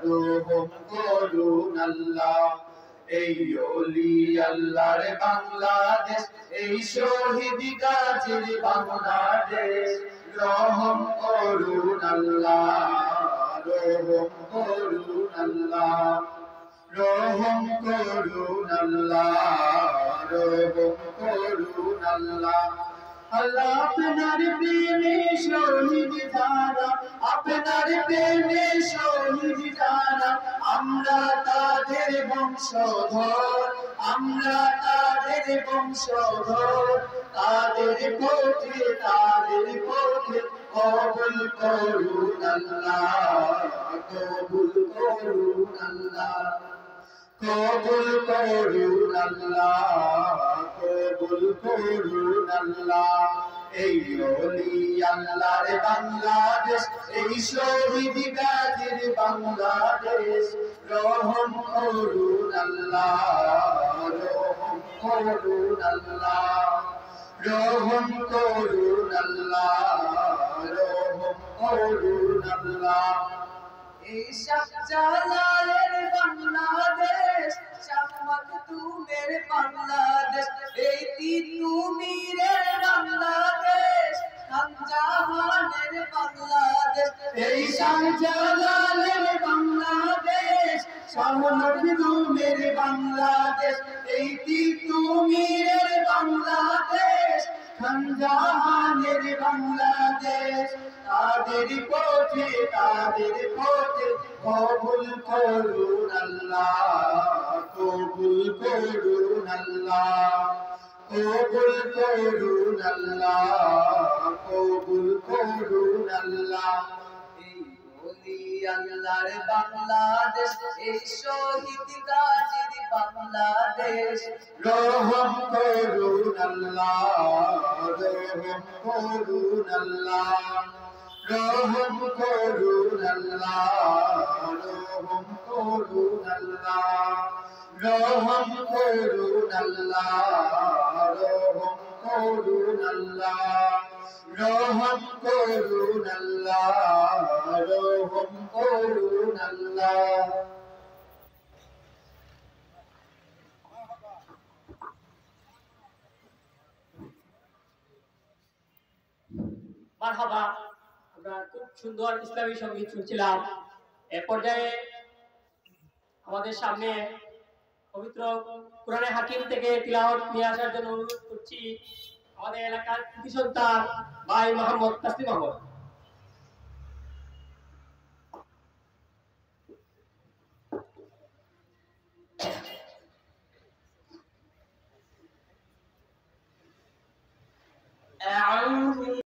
রহম করুন আল্লাহ। এই ওলি আল্লাহর বাংলাদেশ, এই শহীদ গাজীর বাংলাদেশ, রহম করুন আল্লাহ, রহম করুন আল্লাহ, রহম করুন আল্লাহ, রহম করুন আল্লাহ। আল্লাহ আপনার প্রেমে শহীদ যারা, আপনার প্রেমে শহীদ যারা, আমরা তাদের বংশধর, আমরা তাদের বংশধর, তাদের পথে কবুল করুন আল্লাহ, কবুল করুন আল্লাহ, কবুল করুন আল্লাহ, কবুল করুন আল্লাহ। এই ওলি আল্লাহর বাংলাদেশ, এই শহীদ গাজীর বাংলাদেশ, রহম করুন আল্লাহ, রহম করুন আল্লাহ, রহম করুন আল্লাহ, রহম করুন আল্লাহ। এই শাহজালালের বাংলাদেশ, শাহ মাকদুমের বাংলাদেশ, এই তিতুমীরের বাংলাদেশ, খানজাহানের বাংলাদেশ, এই শাহজালালের বাংলাদেশ, শাহ মাকদুমের বাংলাদেশ, এই তিতুমীরের বাংলাদেশ, খানজাহানের বাংলাদেশ, তাদের পথে কবুল করুন আল্লাহ, কবুল করুন আল্লাহ, কবুল করুন আল্লাহ, কবুল করুন আল্লাহ। এই ওলি আল্লাহর বাংলাদেশ, এই শহীদ গাজীর বাংলাদেশ, রহম করুন আল্লাহ, রহম করুন আল্লাহ, রহম করুন আল্লাহ, রহম করুন আল্লাহ, রহম করুন আল্লাহ, রহম করুন আল্লাহ, রহম করুন আল্লাহ, রহম করুন আল্লাহ। মারহাবা। আমরা খুব সুন্দর ইসলামী সঙ্গীত শুনছিলাম। এ পর্যায়ে আমাদের সামনে পবিত্র কোরআনে হাকিম থেকে তিলাওয়াত নিয়ে আসার জন্য অনুরোধ করছি আমাদের এলাকার কৃতি সন্তান ভাই মোহাম্মদ তাসলিম আহমদ।